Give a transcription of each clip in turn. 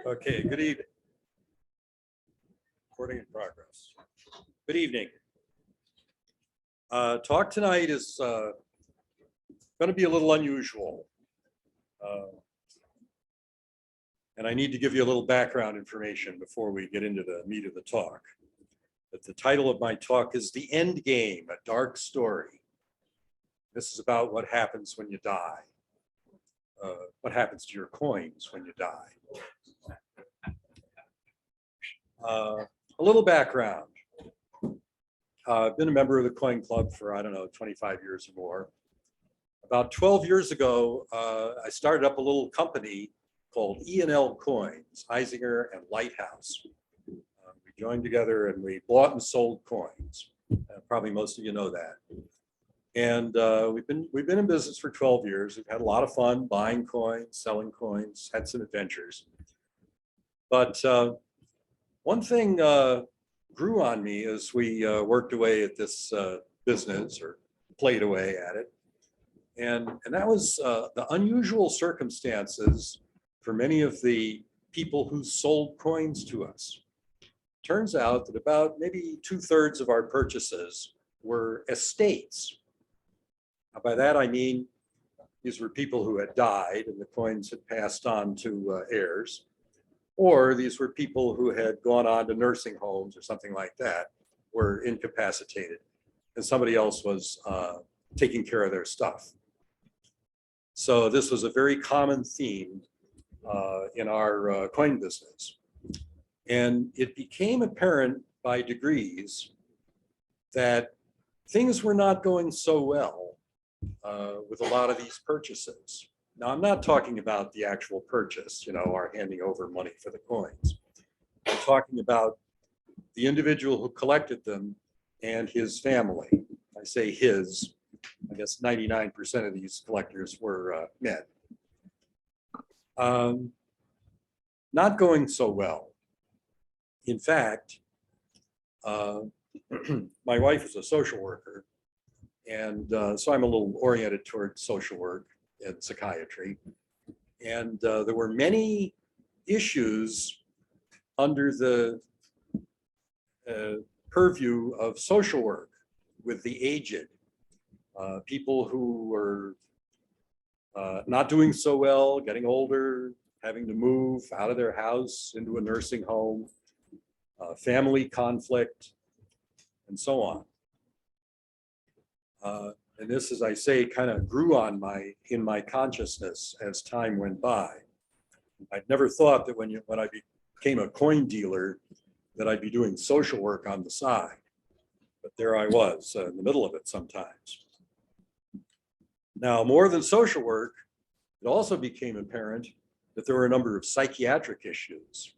Okay, good evening. Recording in progress. Good evening. Talk tonight is going to be a little unusual. And I need to give you a little background information before we get into the meat of the talk. But the title of my talk is The End Game, a Dark Story. This is about what happens when you die. What happens to your coins when you die. A little background. I've been a member of the Coin Club for, I don't know, 25 years or more. About 12 years ago, I started up a little company called E&L Coins, Eisinger and Lighthouse. We joined together and we bought and sold coins. Probably most of you know that. And we've been in business for 12 years. We've had a lot of fun buying coins, selling coins, had some adventures. But one thing grew on me as we worked away at this business, or played away at it. And that was the unusual circumstances for many of the people who sold coins to us. Turns out that about maybe 2/3 of our purchases were estates. Now, by that I mean these were people who had died and the coins had passed on to heirs. Or these were people who had gone on to nursing homes or something like that, were incapacitated, and somebody else was taking care of their stuff. So this was a very common theme in our coin business. And it became apparent by degrees that things were not going so well with a lot of these purchases. Now, I'm not talking about the actual purchase, our handing over money for the coins. I'm talking about the individual who collected them and his family. I say his, I guess 99% of these collectors were men. Not going so well. In fact, my wife is a social worker, and so I'm a little oriented toward social work and psychiatry. And there were many issues under the purview of social work with the aged, people who were not doing so well, getting older, having to move out of their house into a nursing home, family conflict, and so on. And this, as I say, kind of grew on in my consciousness as time went by. I'd never thought that when I became a coin dealer that I'd be doing social work on the side. But there I was in the middle of it sometimes. Now, more than social work, it also became apparent that there were a number of psychiatric issues.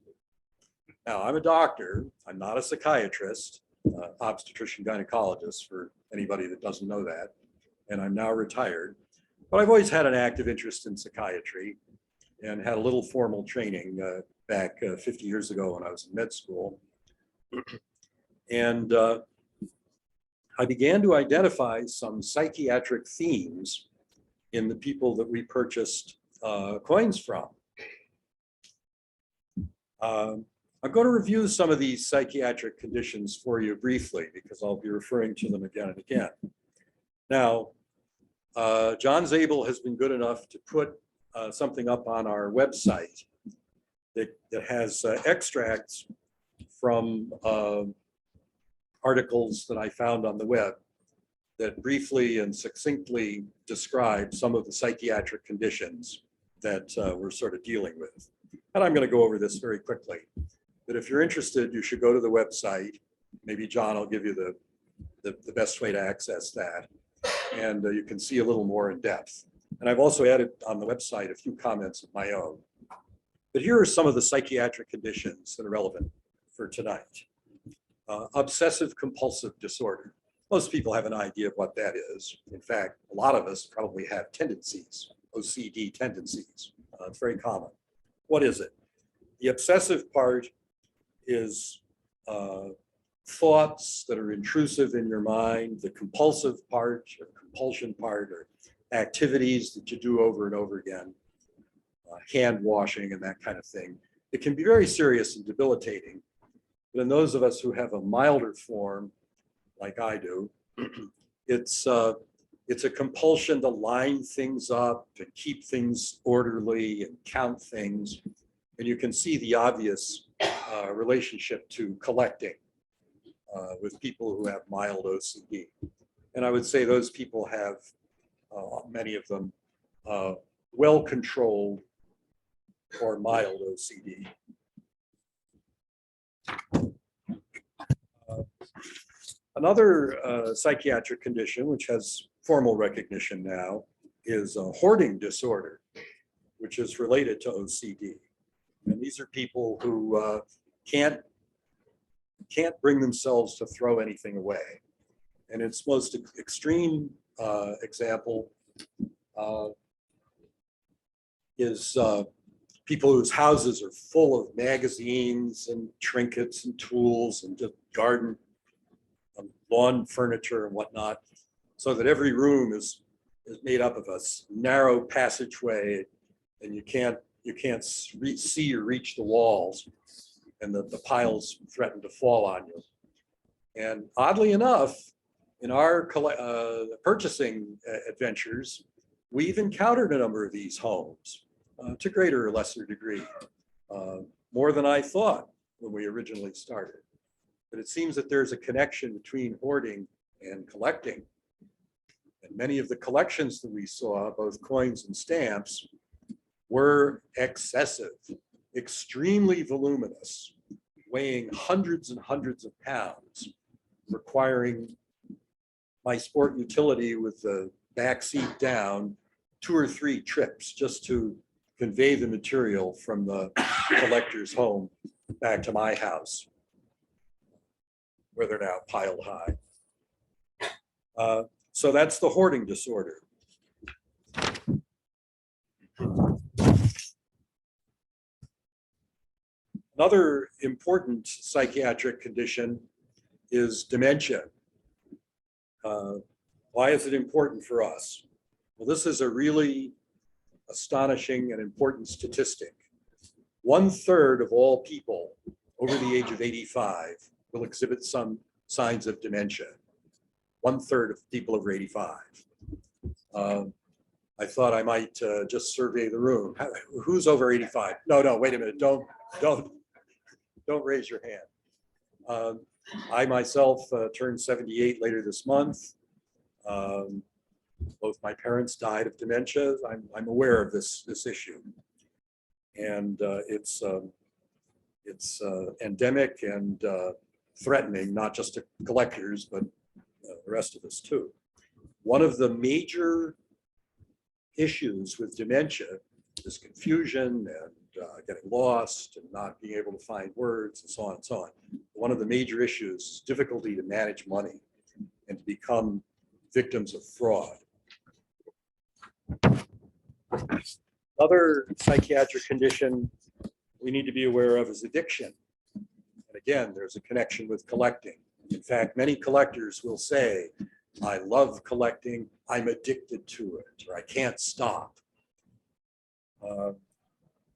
Now, I'm a doctor. I'm not a psychiatrist, obstetrician gynecologist for anybody that doesn't know that. And I'm now retired, but I've always had an active interest in psychiatry and had a little formal training back 50 years ago when I was in med school. And I began to identify some psychiatric themes in the people that we purchased coins from. I'm going to review some of these psychiatric conditions for you briefly because I'll be referring to them again and again. Now, John Zabel has been good enough to put something up on our website that has extracts from articles that I found on the web that briefly and succinctly describe some of the psychiatric conditions that we're sort of dealing with. And I'm going to go over this very quickly. But if you're interested, you should go to the website. Maybe John will give you the best way to access that. And you can see a little more in depth. And I've also added on the website a few comments of my own. But here are some of the psychiatric conditions that are relevant for tonight. Obsessive compulsive disorder. Most people have an idea of what that is. In fact, a lot of us probably have tendencies, OCD tendencies. It's very common. What is it? The obsessive part is thoughts that are intrusive in your mind. The compulsive part or compulsion part are activities that you do over and over again, hand washing and that kind of thing. it can be very serious and debilitating. But in those of us who have a milder form, like I do, it's a compulsion to line things up, to keep things orderly and count things. And you can see the obvious relationship to collecting with people who have mild OCD. And I would say those people have, many of them, well-controlled or mild OCD. Another psychiatric condition, which has formal recognition now, is a hoarding disorder, which is related to OCD. And these are people who can't bring themselves to throw anything away. And its most extreme example is people whose houses are full of magazines and trinkets and tools and just garden, lawn furniture and whatnot, so that every room is made up of a narrow passageway, and you can't see or reach the walls, and the piles threaten to fall on you. And oddly enough, in our purchasing adventures, we've encountered a number of these homes to greater or lesser degree, more than I thought when we originally started. But it seems that there's a connection between hoarding and collecting. And many of the collections that we saw, both coins and stamps, were excessive, extremely voluminous, weighing hundreds and hundreds of pounds, requiring my sport utility with the back seat down 2 or 3 trips just to convey the material from the collector's home back to my house, where they're now piled high. So that's the hoarding disorder. Another important psychiatric condition is dementia. Why is it important for us? Well, this is a really astonishing and important statistic. 1/3 of all people over the age of 85 will exhibit some signs of dementia. 1/3 of people over 85. I thought I might just survey the room. Who's over 85? No, wait a minute. Don't raise your hand. I myself turned 78 later this month. Both my parents died of dementia. I'm aware of this issue, and it's endemic and threatening, not just to collectors, but the rest of us too. One of the major issues with dementia is confusion and getting lost and not being able to find words and so on and so on. One of the major issues is difficulty to manage money and to become victims of fraud. Another psychiatric condition we need to be aware of is addiction. And again, there's a connection with collecting. In fact, many collectors will say, I love collecting, I'm addicted to it, or I can't stop.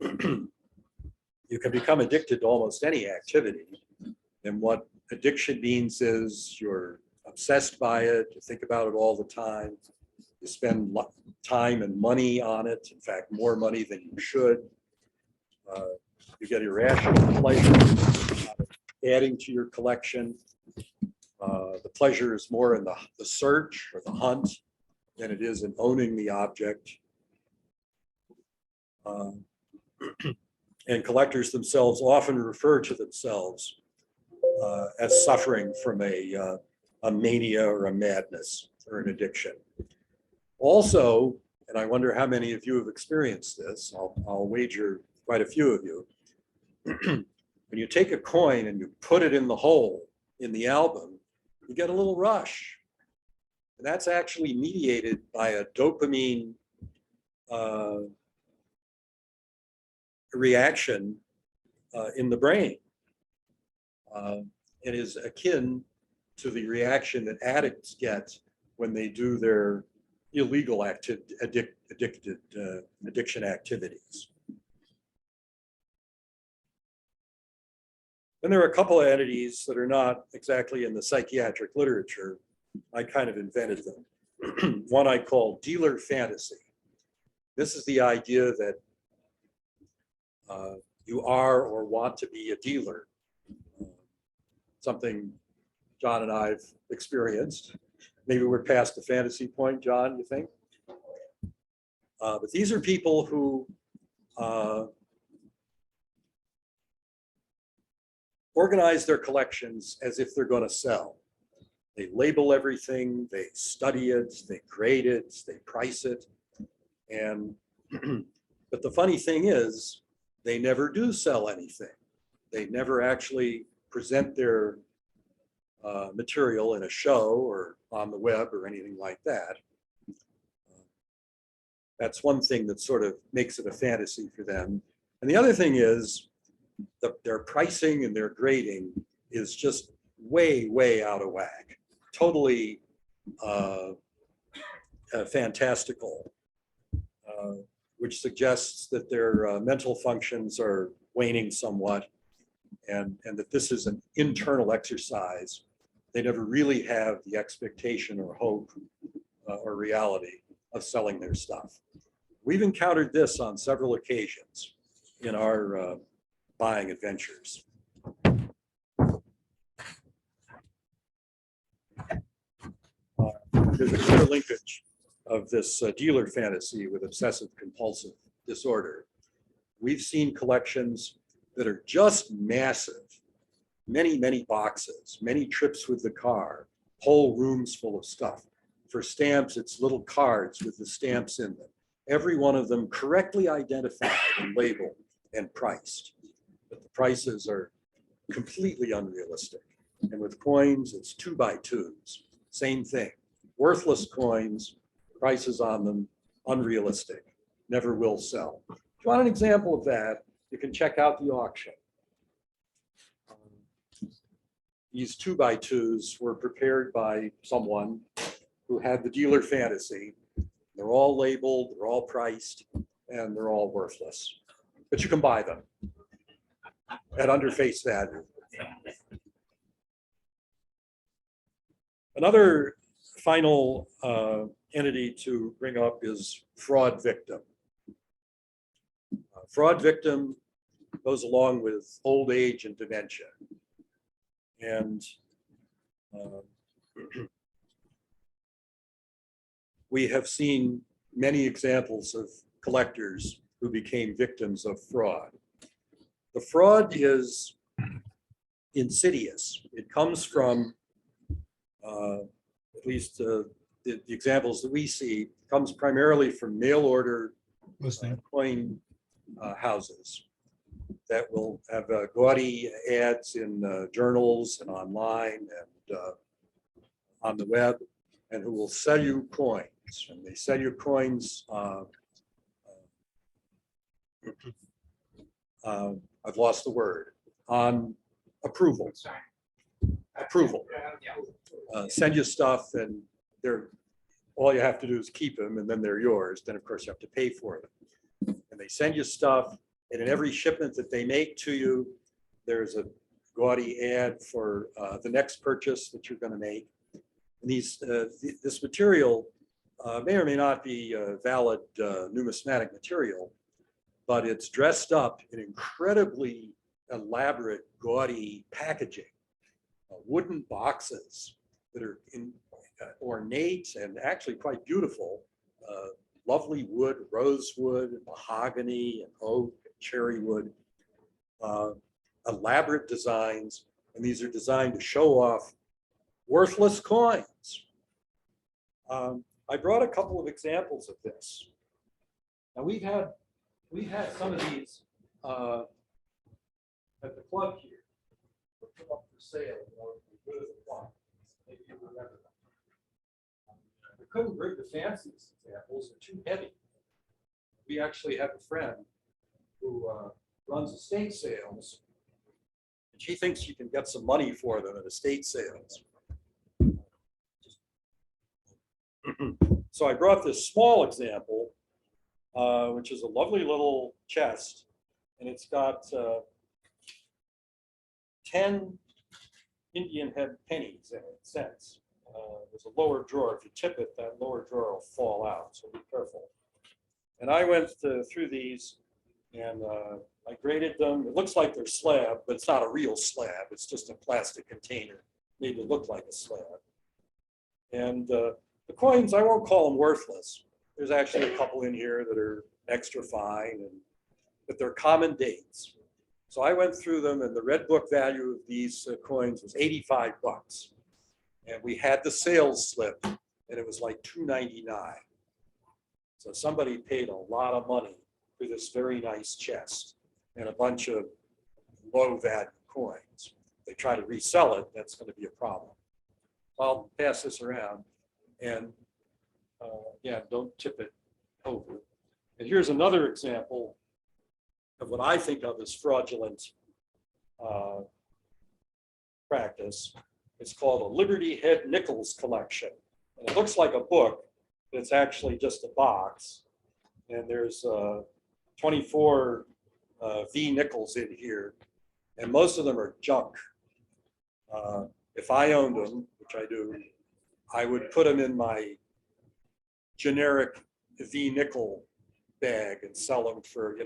You can become addicted to almost any activity. And what addiction means is you're obsessed by it, you think about it all the time, you spend time and money on it, in fact, more money than you should. You get irrational pleasure adding to your collection. The pleasure is more in the search or the hunt than it is in owning the object. And collectors themselves often refer to themselves as suffering from a mania or a madness or an addiction. Also, and I wonder how many of you have experienced this, I'll wager quite a few of you, when you take a coin and you put it in the hole in the album, you get a little rush. And that's actually mediated by a dopamine reaction in the brain. It is akin to the reaction that addicts get when they do their illegal addiction activities. And there are a couple of entities that are not exactly in the psychiatric literature. I kind of invented them. One I call dealer fantasy. This is the idea that you are or want to be a dealer. Something John and I have experienced. Maybe we're past the fantasy point, John, you think? But these are people who organize their collections as if they're going to sell. They label everything, they study it, they grade it, they price it. And but the funny thing is, they never do sell anything. They never actually present their material in a show or on the web or anything like that. That's one thing that sort of makes it a fantasy for them. And the other thing is their pricing and their grading is just way, way out of whack. Totally fantastical, which suggests that their mental functions are waning somewhat, and that this is an internal exercise. They never really have the expectation or hope or reality of selling their stuff. We've encountered this on several occasions in our buying adventures. There's a clear linkage of this dealer fantasy with obsessive compulsive disorder. We've seen collections that are just massive, many, many boxes, many trips with the car, whole rooms full of stuff. For stamps, it's little cards with the stamps in them. Every one of them correctly identified and labeled and priced. But the prices are completely unrealistic. And with coins, it's 2x2s, same thing. Worthless coins, prices on them, unrealistic, never will sell. If you want an example of that, you can check out the auction. These 2x2s were prepared by someone who had the dealer fantasy. They're all labeled, they're all priced, and they're all worthless. But you can buy them at under face value. Another final entity to bring up is fraud victim. Fraud victim goes along with old age and dementia. And we have seen many examples of collectors who became victims of fraud. The fraud is insidious. It comes from, at least the examples that we see, comes primarily from mail order coin houses that will have gaudy ads in journals and online and on the web, and who will sell you coins. And they sell you coins, I've lost the word, on approval. Approval. Send you stuff and they're, all you have to do is keep them and then they're yours. Then of course you have to pay for them. And they send you stuff, and in every shipment that they make to you, there's a gaudy ad for the next purchase that you're going to make. And this material may or may not be valid numismatic material, but it's dressed up in incredibly elaborate, gaudy packaging, wooden boxes that are ornate and actually quite beautiful. Lovely wood, rosewood, mahogany, and oak, and cherry wood, elaborate designs, and these are designed to show off worthless coins. I brought a couple of examples of this. Now we've had some of these at the club here. They're put up for sale. Maybe you remember them. We couldn't bring the fanciest examples; they're too heavy. We actually have a friend who runs estate sales, and she thinks she can get some money for them at estate sales. So I brought this small example, which is a lovely little chest, and it's got 10 Indian head pennies in it, cents. There's a lower drawer. If you tip it, that lower drawer will fall out, so be careful. And I went through these and I graded them. It looks like they're slab, but it's not a real slab. It's just a plastic container made to look like a slab. And the coins, I won't call them worthless. There's actually a couple in here that are extra fine, but they're common dates. So I went through them, and the red book value of these coins was 85 bucks. And we had the sales slip, and it was like $2.99. So somebody paid a lot of money for this very nice chest and a bunch of low value coins. If they try to resell it, that's going to be a problem. I'll pass this around, and yeah, don't tip it over. And here's another example of what I think of as fraudulent practice. It's called a Liberty Head Nickels collection. And it looks like a book, but it's actually just a box. And there's 24 V nickels in here, and most of them are junk. If I owned them, which I do, I would put them in my generic V nickel bag and sell them for,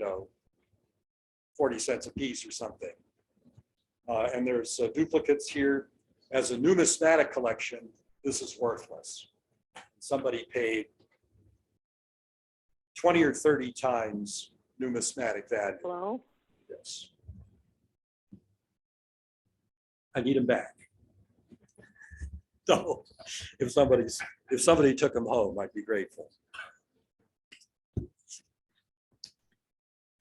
40 cents a piece or something. And there's duplicates here. As a numismatic collection, this is worthless. Somebody paid 20 or 30 times numismatic value. Hello? Yes. I need them back. So if somebody took them home, I'd be grateful.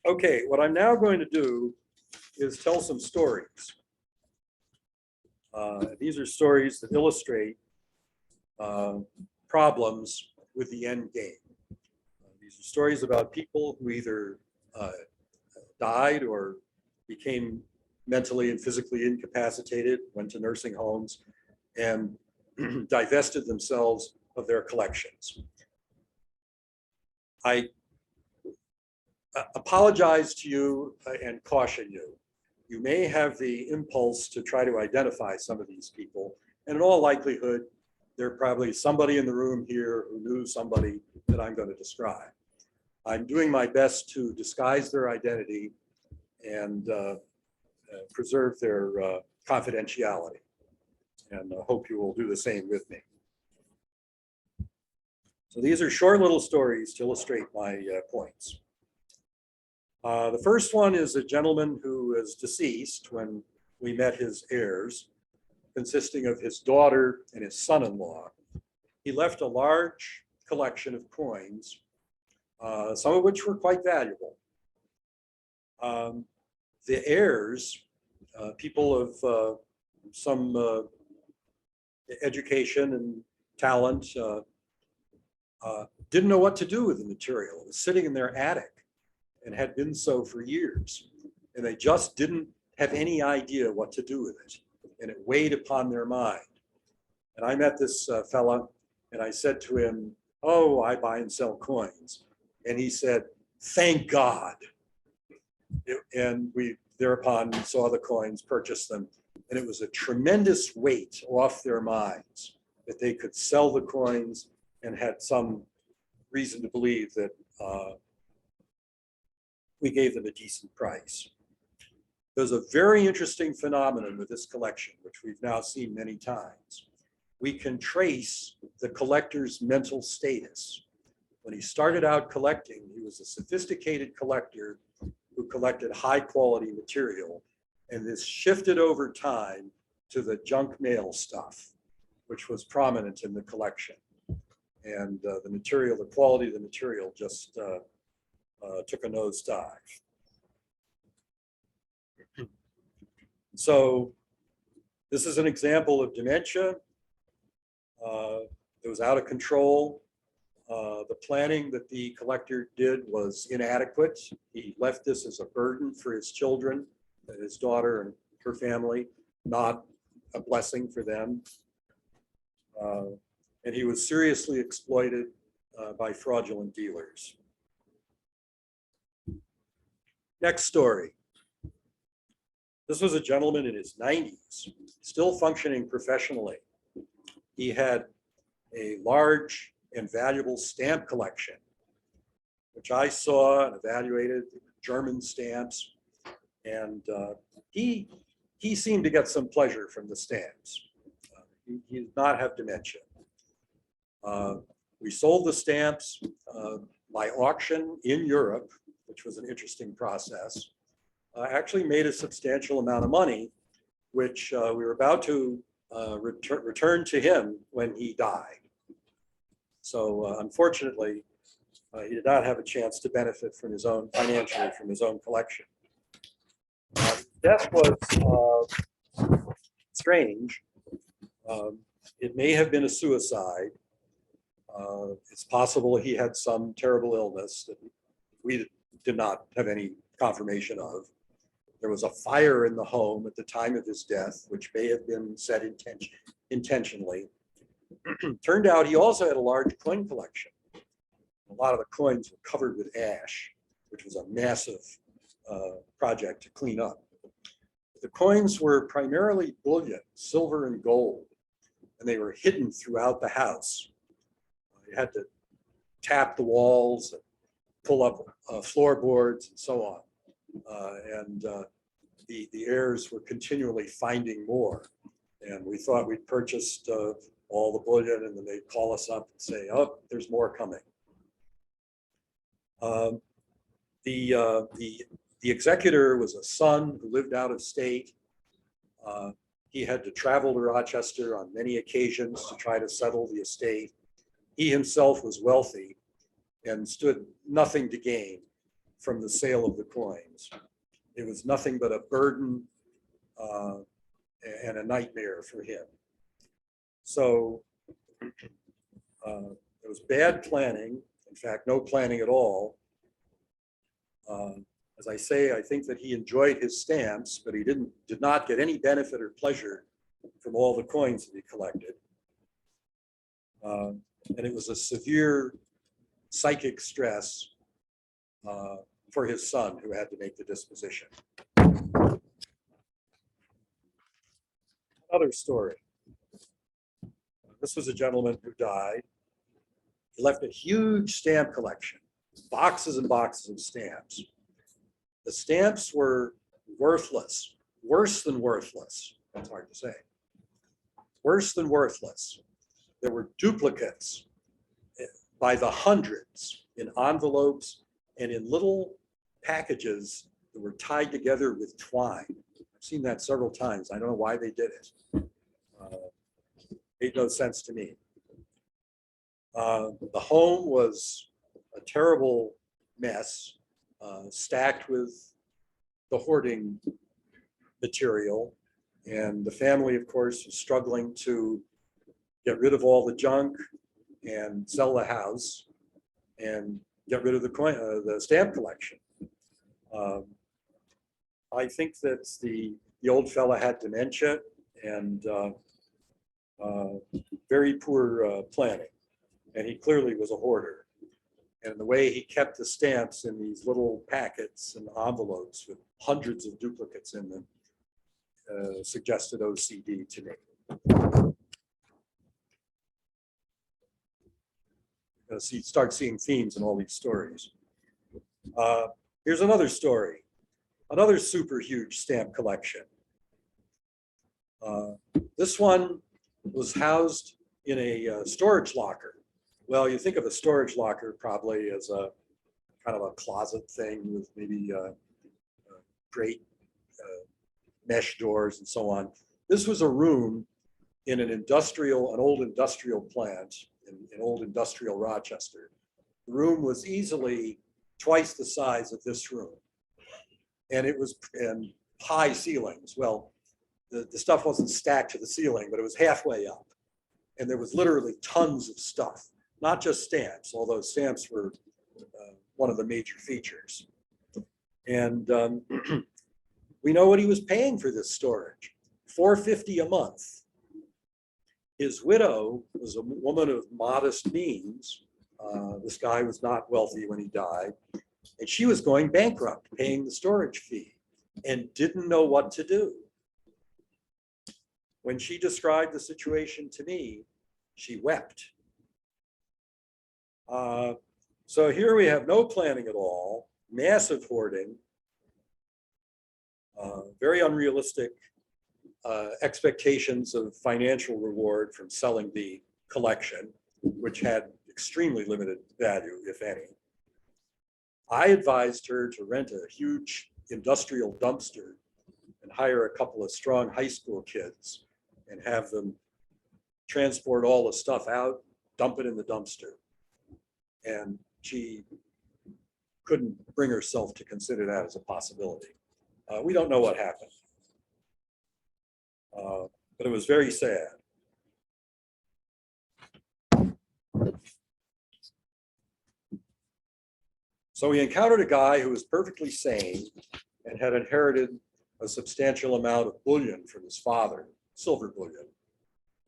Okay, what I'm now going to do is tell some stories. These are stories that illustrate problems with the end game. These are stories about people who either died or became mentally and physically incapacitated, went to nursing homes, and divested themselves of their collections. I apologize to you and caution you. You may have the impulse to try to identify some of these people, and in all likelihood, there's probably somebody in the room here who knew somebody that I'm going to describe. I'm doing my best to disguise their identity and preserve their confidentiality, and I hope you will do the same with me. So these are short little stories to illustrate my points. The first one is a gentleman who is deceased when we met his heirs, consisting of his daughter and his son-in-law. He left a large collection of coins, some of which were quite valuable. The heirs, people of some education and talent, didn't know what to do with the material. It was sitting in their attic and had been so for years. And they just didn't have any idea what to do with it. And it weighed upon their mind. And I met this fella and I said to him, "Oh, I buy and sell coins." And he said, "Thank God." And we thereupon saw the coins, purchased them. And it was a tremendous weight off their minds that they could sell the coins and had some reason to believe that we gave them a decent price. There's a very interesting phenomenon with this collection, which we've now seen many times. We can trace the collector's mental status. When he started out collecting, he was a sophisticated collector who collected high quality material. And this shifted over time to the junk mail stuff, which was prominent in the collection. And the material, the quality of the material just took a nosedive. So this is an example of dementia. It was out of control. The planning that the collector did was inadequate. He left this as a burden for his children, his daughter and her family, not a blessing for them. And he was seriously exploited by fraudulent dealers. Next story. This was a gentleman in his 90s, still functioning professionally. He had a large and valuable stamp collection, which I saw and evaluated, German stamps, and he seemed to get some pleasure from the stamps. He did not have dementia. We sold the stamps by auction in Europe, which was an interesting process. Actually made a substantial amount of money, which we were about to return to him when he died. So unfortunately, he did not have a chance to benefit from his own financially from his own collection. Death was strange. It may have been a suicide. It's possible he had some terrible illness that we did not have any confirmation of. There was a fire in the home at the time of his death, which may have been set intentionally. Turned out he also had a large coin collection. A lot of the coins were covered with ash, which was a massive project to clean up. The coins were primarily bullion, silver and gold, and they were hidden throughout the house. You had to tap the walls and pull up floorboards and so on. The heirs were continually finding more. And we thought we'd purchased all the bullion, and then they'd call us up and say, oh, there's more coming. The executor was a son who lived out of state. He had to travel to Rochester on many occasions to try to settle the estate. He himself was wealthy and stood nothing to gain from the sale of the coins. It was nothing but a burden and a nightmare for him. So it was bad planning, in fact, no planning at all. As I say, I think that he enjoyed his stamps, but he did not get any benefit or pleasure from all the coins that he collected. And it was a severe psychic stress for his son, who had to make the disposition. Another story. This was a gentleman who died. He left a huge stamp collection, boxes and boxes of stamps. The stamps were worthless, worse than worthless. That's hard to say. Worse than worthless. There were duplicates by the hundreds in envelopes and in little packages that were tied together with twine. I've seen that several times. I don't know why they did it. Made no sense to me. The home was a terrible mess, stacked with the hoarding material. And the family, of course, was struggling to get rid of all the junk and sell the house and get rid of the stamp collection. I think that the old fella had dementia and very poor planning, and he clearly was a hoarder. And the way he kept the stamps in these little packets and envelopes with hundreds of duplicates in them suggested OCD to me. So you start seeing themes in all these stories. Here's another story, another super huge stamp collection. This one was housed in a storage locker. Well, you think of a storage locker probably as a kind of a closet thing with maybe great mesh doors and so on. This was a room in an old industrial plant in old industrial Rochester. The room was easily twice the size of this room. And it was in high ceilings. Well, the stuff wasn't stacked to the ceiling, but it was halfway up. And there was literally tons of stuff, not just stamps, although stamps were one of the major features. And we know what he was paying for this storage, $450 a month. His widow was a woman of modest means. This guy was not wealthy when he died, and she was going bankrupt paying the storage fee. and didn't know what to do. When she described the situation to me, she wept. So here we have no planning at all, massive hoarding, very unrealistic expectations of financial reward from selling the collection, which had extremely limited value, if any. I advised her to rent a huge industrial dumpster and hire a couple of strong high school kids and have them transport all the stuff out, dump it in the dumpster. And she couldn't bring herself to consider that as a possibility. We don't know what happened, but it was very sad. So we encountered a guy who was perfectly sane and had inherited a substantial amount of bullion from his father, silver bullion,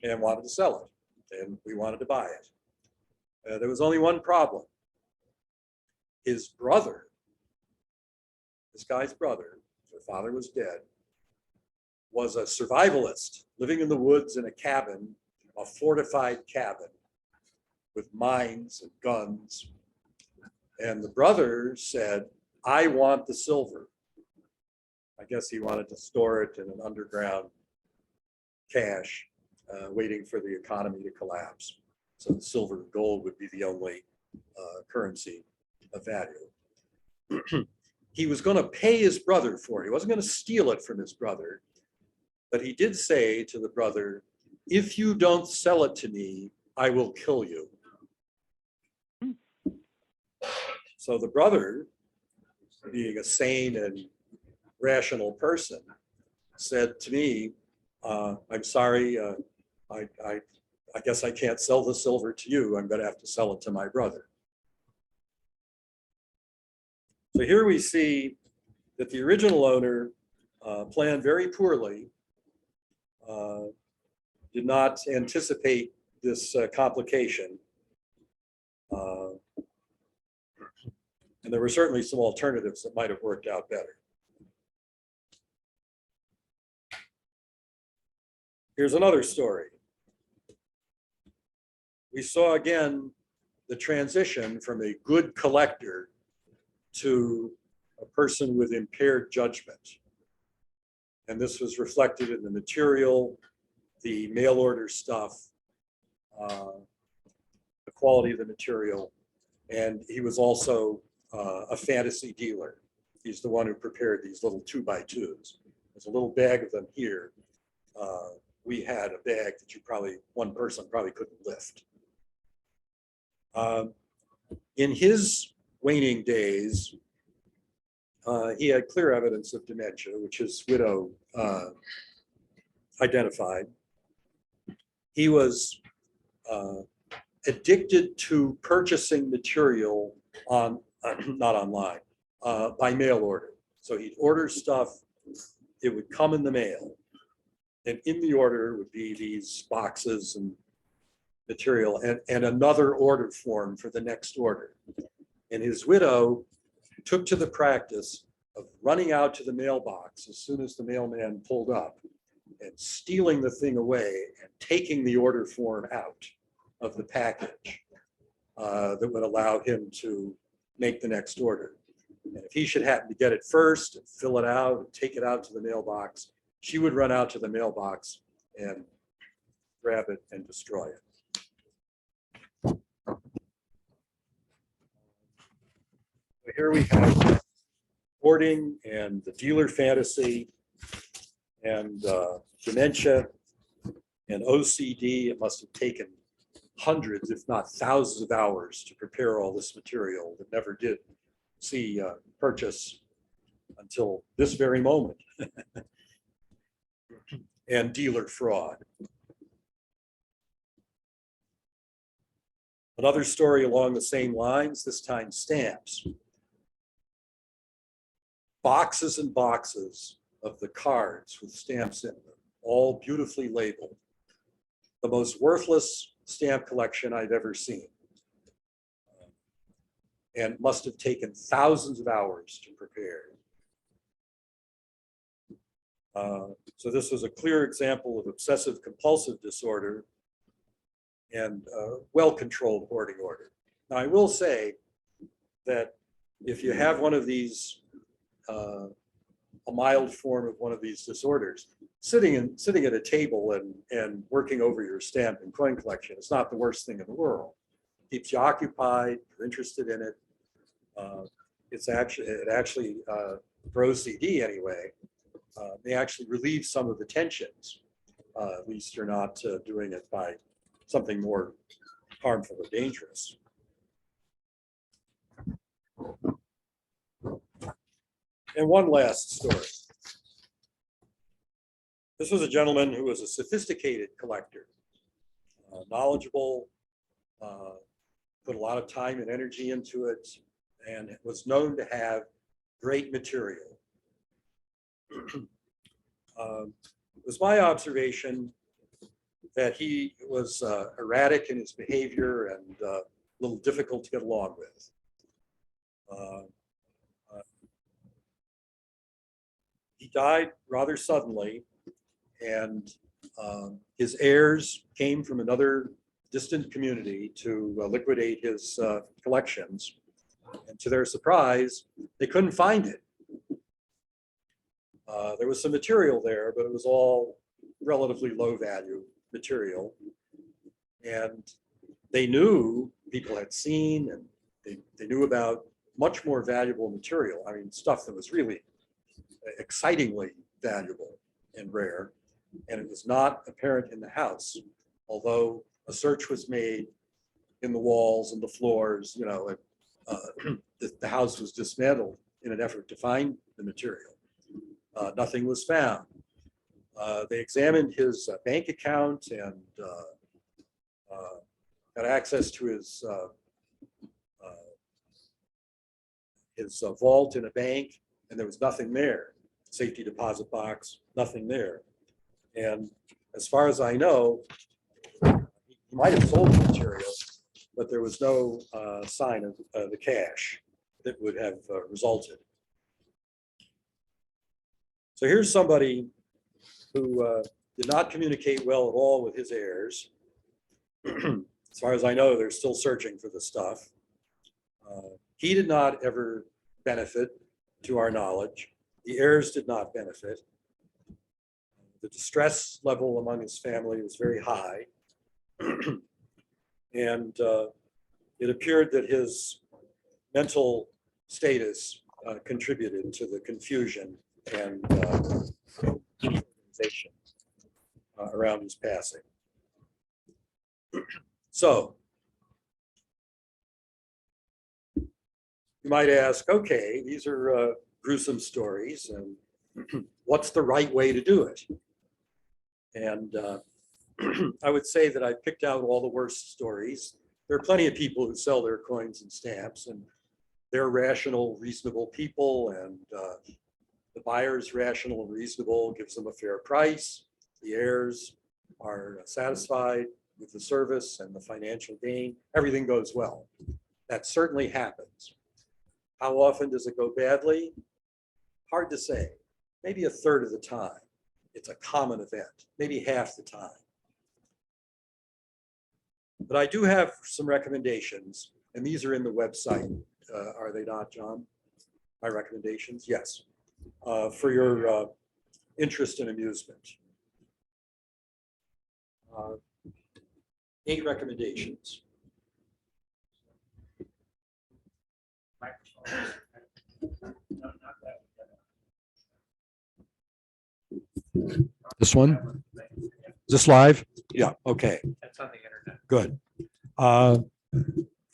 and wanted to sell it, and we wanted to buy it. There was only one problem. His brother, this guy's brother, their father was dead, was a survivalist living in the woods in a cabin, a fortified cabin with mines and guns. And the brother said, I want the silver. I guess he wanted to store it in an underground cache, waiting for the economy to collapse. So the silver and gold would be the only currency of value. He was going to pay his brother for it. He wasn't going to steal it from his brother, but he did say to the brother, if you don't sell it to me, I will kill you. So the brother, being a sane and rational person, said to me, I'm sorry, I guess I can't sell the silver to you. I'm going to have to sell it to my brother. So here we see that the original owner planned very poorly, did not anticipate this complication. And there were certainly some alternatives that might have worked out better. Here's another story. We saw again the transition from a good collector to a person with impaired judgment. And this was reflected in the material, the mail order stuff, the quality of the material. And he was also a fantasy dealer. He's the one who prepared these little 2x2s. There's a little bag of them here. We had a bag that one person probably couldn't lift. In his waning days, he had clear evidence of dementia, which his widow identified. He was addicted to purchasing material not online, by mail order. So he'd order stuff, it would come in the mail, and in the order would be these boxes and material and another order form for the next order. And his widow took to the practice of running out to the mailbox as soon as the mailman pulled up and stealing the thing away and taking the order form out of the package that would allow him to make the next order. And if he should happen to get it first and fill it out and take it out to the mailbox, she would run out to the mailbox and grab it and destroy it. Here we have hoarding and the dealer fantasy and dementia and OCD. It must have taken hundreds, if not thousands of hours to prepare all this material that never did see purchase until this very moment. And dealer fraud. Another story along the same lines, this time stamps. Boxes and boxes of the cards with stamps in them, all beautifully labeled. The most worthless stamp collection I've ever seen. And must have taken thousands of hours to prepare. So this was a clear example of obsessive compulsive disorder and well-controlled hoarding order. Now, I will say that if you have one of these, a mild form of one of these disorders, sitting at a table and working over your stamp and coin collection is not the worst thing in the world. It keeps you occupied, you're interested in it. It actually for OCD anyway, may actually relieve some of the tensions. At least you're not doing it by something more harmful or dangerous. And one last story. This was a gentleman who was a sophisticated collector, knowledgeable, put a lot of time and energy into it, and was known to have great material. It was my observation that he was erratic in his behavior and a little difficult to get along with. He died rather suddenly, and his heirs came from another distant community to liquidate his collections. And to their surprise, they couldn't find it. There was some material there, but it was all relatively low value material. And they knew, people had seen, and they knew about much more valuable material. I mean, stuff that was really excitingly valuable and rare. And it was not apparent in the house, although a search was made in the walls and the floors, you know, the house was dismantled in an effort to find the material. Nothing was found. They examined his bank account and got access to his vault in a bank, and there was nothing there. Safety deposit box, nothing there. And as far as I know, he might have sold the material, but there was no sign of the cash that would have resulted. So here's somebody who did not communicate well at all with his heirs. As far as I know, they're still searching for the stuff. He did not ever benefit, to our knowledge. The heirs did not benefit. The distress level among his family was very high. And it appeared that his mental status contributed to the confusion and organization around his passing. So you might ask, okay, these are gruesome stories, and what's the right way to do it? And I would say that I picked out all the worst stories. There are plenty of people who sell their coins and stamps, and they're rational, reasonable people, and the buyer's rational and reasonable, gives them a fair price. The heirs are satisfied with the service and the financial gain. Everything goes well. That certainly happens. How often does it go badly? Hard to say. Maybe a third of the time. It's a common event, maybe half the time. But I do have some recommendations, and these are in the website. Are they not, John? My recommendations? Yes. For your interest and amusement. 8 recommendations. This one? Is this live? Yeah, okay. That's on the internet. Good.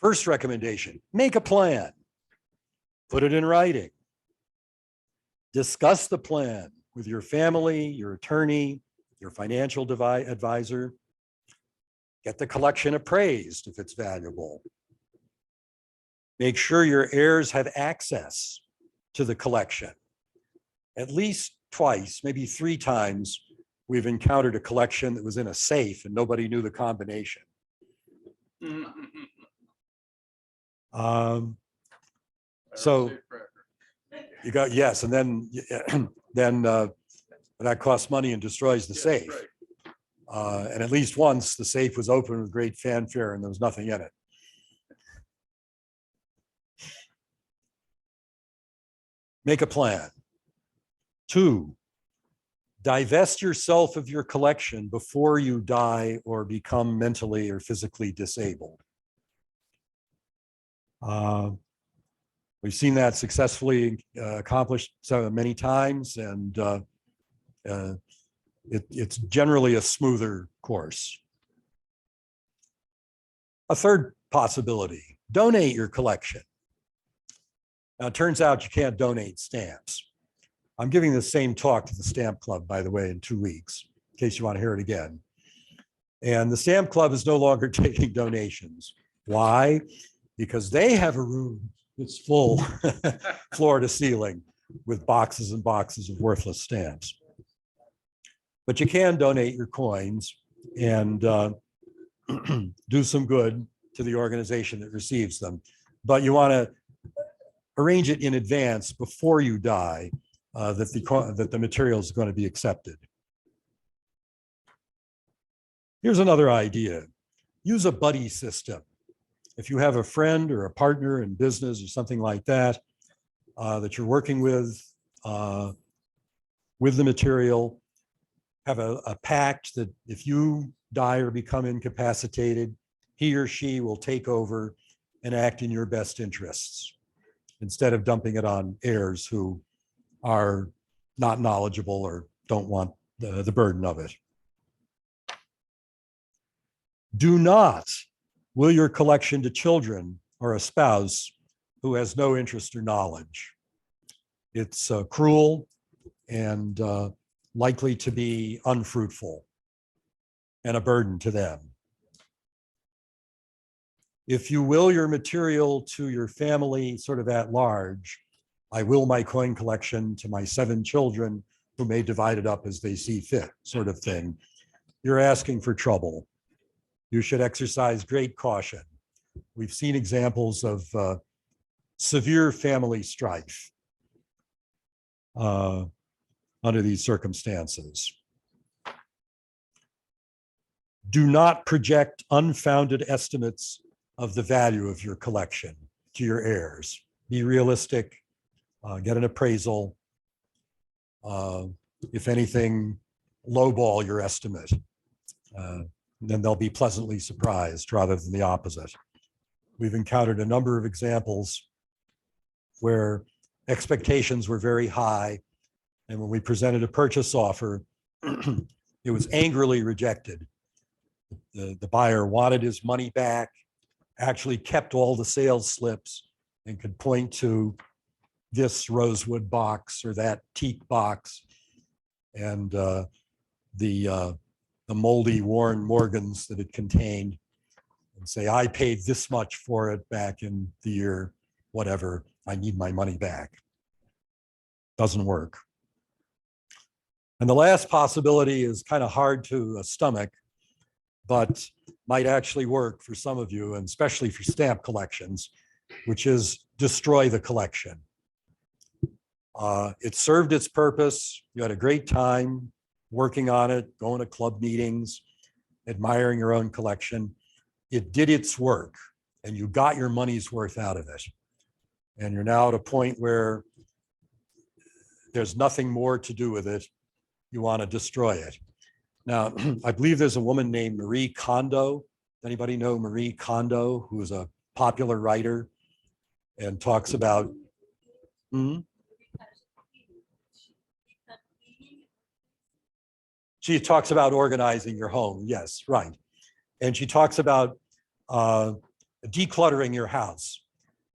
First recommendation, make a plan. Put it in writing. Discuss the plan with your family, your attorney, your financial advisor. Get the collection appraised if it's valuable. Make sure your heirs have access to the collection. At least twice, maybe 3 times, we've encountered a collection that was in a safe and nobody knew the combination. So you got, yes, and then but that costs money and destroys the safe. Right. And at least once the safe was opened with great fanfare and there was nothing in it. Make a plan. 2, divest yourself of your collection before you die or become mentally or physically disabled. We've seen that successfully accomplished so many times, and it's generally a smoother course. A third possibility, donate your collection. Now, it turns out you can't donate stamps. I'm giving the same talk to the Stamp Club, by the way, in 2 weeks, in case you want to hear it again. And the Stamp Club is no longer taking donations. Why? Because they have a room that's full, floor to ceiling, with boxes and boxes of worthless stamps. But you can donate your coins and do some good to the organization that receives them. But you want to arrange it in advance before you die, that the material is going to be accepted. Here's another idea. Use a buddy system. If you have a friend or a partner in business or something like that, that you're working with the material, have a pact that if you die or become incapacitated, he or she will take over and act in your best interests, instead of dumping it on heirs who are not knowledgeable or don't want the burden of it. Do not will your collection to children or a spouse who has no interest or knowledge. It's cruel and likely to be unfruitful and a burden to them. If you will your material to your family sort of at large, I will my coin collection to my 7 children who may divide it up as they see fit, sort of thing, you're asking for trouble. You should exercise great caution. We've seen examples of severe family strife under these circumstances. Do not project unfounded estimates of the value of your collection to your heirs. Be realistic, get an appraisal. If anything, lowball your estimate. Then they'll be pleasantly surprised rather than the opposite. We've encountered a number of examples where expectations were very high, and when we presented a purchase offer, it was angrily rejected. The buyer wanted his money back, actually kept all the sales slips, and could point to this rosewood box or that teak box, and the moldy Warren Morgans that it contained, and say, I paid this much for it back in the year, whatever, I need my money back. Doesn't work. And the last possibility is kind of hard to stomach, but might actually work for some of you, and especially for stamp collections, which is destroy the collection. It served its purpose. You had a great time working on it, going to club meetings, admiring your own collection. It did its work, and you got your money's worth out of it. And you're now at a point where there's nothing more to do with it. You want to destroy it. Now, I believe there's a woman named Marie Kondo. Anybody know Marie Kondo, who is a popular writer and talks about, She talks about organizing your home. Yes, right. And she talks about decluttering your house.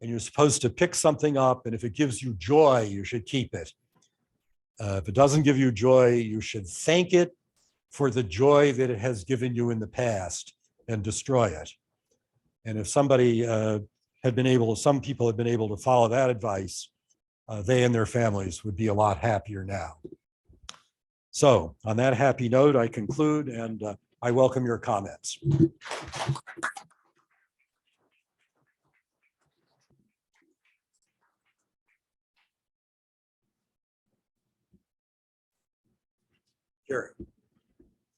And you're supposed to pick something up, and if it gives you joy, you should keep it. If it doesn't give you joy, you should thank it for the joy that it has given you in the past and destroy it. And if somebody some people had been able to follow that advice, they and their families would be a lot happier now. So on that happy note, I conclude, and I welcome your comments. Gary.